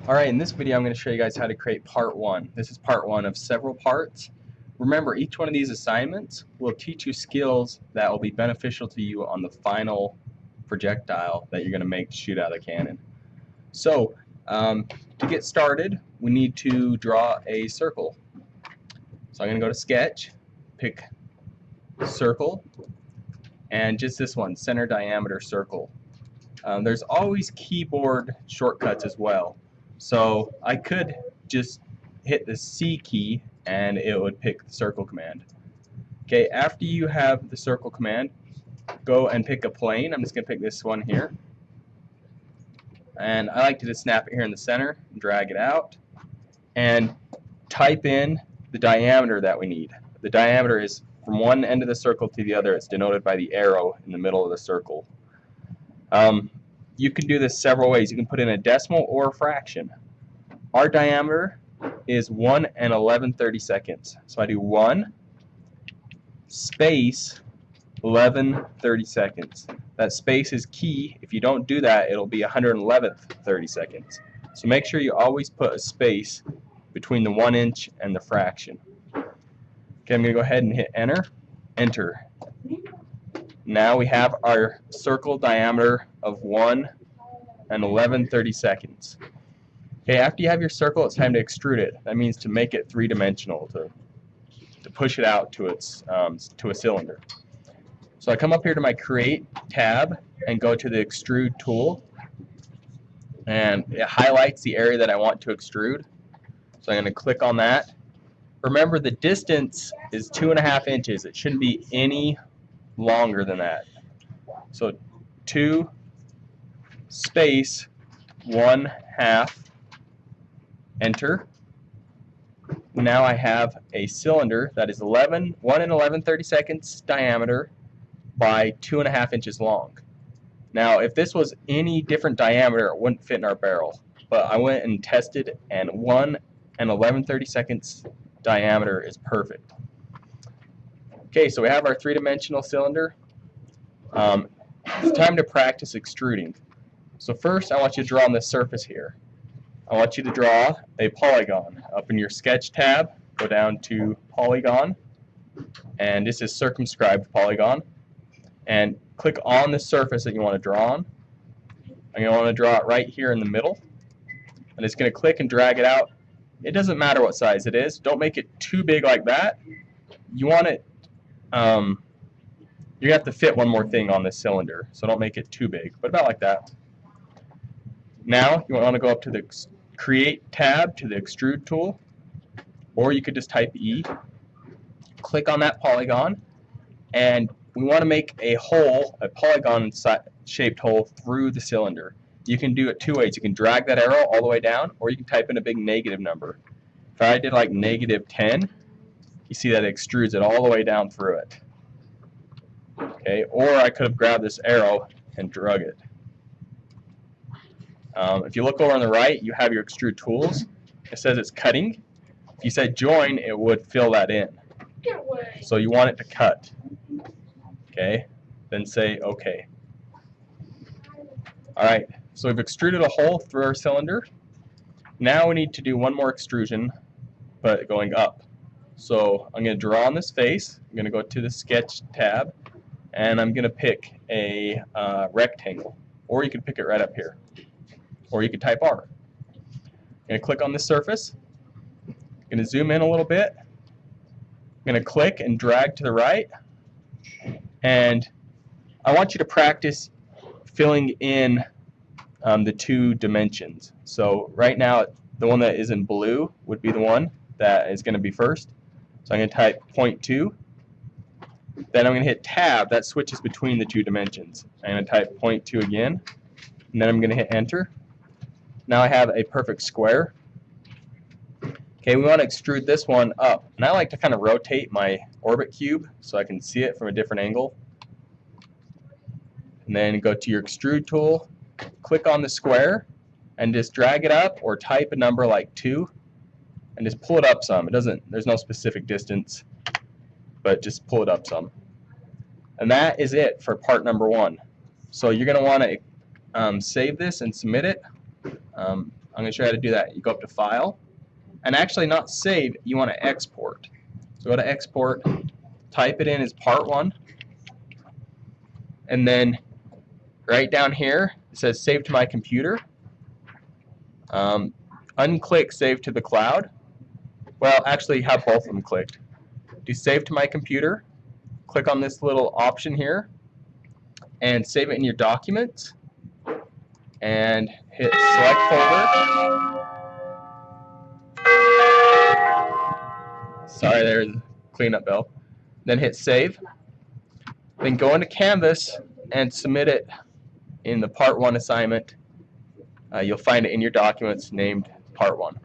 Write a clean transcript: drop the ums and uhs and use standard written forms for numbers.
Alright, in this video I'm going to show you guys how to create part 1. This is part 1 of several parts. Remember, each one of these assignments will teach you skills that will be beneficial to you on the final projectile that you're going to make to shoot out of the cannon. So, to get started, we need to draw a circle. So I'm going to go to Sketch, pick Circle, and just this one, Center Diameter Circle. There's always keyboard shortcuts as well. So I could just hit the C key and it would pick the circle command. Okay, after you have the circle command, go and pick a plane. I'm just going to pick this one here. And I like to just snap it here in the center, drag it out, and type in the diameter that we need. The diameter is from one end of the circle to the other. It's denoted by the arrow in the middle of the circle. You can do this several ways. You can put in a decimal or a fraction. Our diameter is 1 and 11/32. So I do 1 space 11/32. That space is key. If you don't do that, it'll be 111/32. So make sure you always put a space between the 1 inch and the fraction. Okay, I'm going to go ahead and hit enter. Enter. Now we have our circle diameter of 1 and 11/32. Okay, after you have your circle, it's time to extrude it. That means to make it three-dimensional, to push it out to its to a cylinder. So I come up here to my Create tab and go to the Extrude tool, and it highlights the area that I want to extrude. So I'm going to click on that. Remember, the distance is 2.5 inches. It shouldn't be any longer than that. So 2 space 1/2, enter. Now I have a cylinder that is 1 and 11/32 diameter by 2.5 inches long. Now if this was any different diameter, it wouldn't fit in our barrel, but I went and tested, and 1 and 11/32 diameter is perfect. Okay, so we have our three-dimensional cylinder. It's time to practice extruding. So first I want you to draw on this surface here. I want you to draw a polygon. Up in your Sketch tab, go down to Polygon, and this is circumscribed polygon, and click on the surface that you want to draw on. I'm going to want to draw it right here in the middle, and it's going to click and drag it out. It doesn't matter what size it is. Don't make it too big like that. You want it you're going to have to fit one more thing on this cylinder, so don't make it too big, but about like that. Now you want to go up to the Create tab to the Extrude tool, or you could just type E. Click on that polygon, and we want to make a hole, a polygon-shaped hole through the cylinder. You can do it two ways. You can drag that arrow all the way down, or you can type in a big negative number. If I did like -10, you see that it extrudes it all the way down through it. Okay, or I could have grabbed this arrow and drug it. If you look over on the right, you have your extrude tools. It says it's cutting. If you said join, it would fill that in. So you want it to cut. Okay, then say OK. Alright, so we've extruded a hole through our cylinder. Now we need to do one more extrusion, but going up. So I'm going to draw on this face. I'm going to go to the Sketch tab, and I'm going to pick a rectangle, or you can pick it right up here, or you can type R. I'm going to click on the surface. I'm going to zoom in a little bit. I'm going to click and drag to the right, and I want you to practice filling in the 2 dimensions. So right now, the one that is in blue would be the one that is going to be first. So I'm going to type 0.2. Then I'm going to hit Tab. That switches between the 2 dimensions. I'm going to type 0.2 again, and then I'm going to hit Enter. Now I have a perfect square. Okay, we want to extrude this one up, and I like to kind of rotate my orbit cube so I can see it from a different angle. And then go to your Extrude tool, click on the square, and just drag it up, or type a number like 2, and just pull it up some. There's no specific distance, but just pull it up some. And that is it for part number 1. So you're going to want to save this and submit it. I'm going to show you how to do that. You go up to File, and actually not save, you want to export. So go to Export, type it in as part 1, and then right down here it says Save to my computer. Unclick Save to the cloud. Well, actually have both of them clicked. Do Save to my computer. Click on this little option here and save it in your documents and hit Select Folder. Sorry, there's a cleanup bell. Then hit Save. Then go into Canvas and submit it in the Part 1 assignment. You'll find it in your documents named Part 1.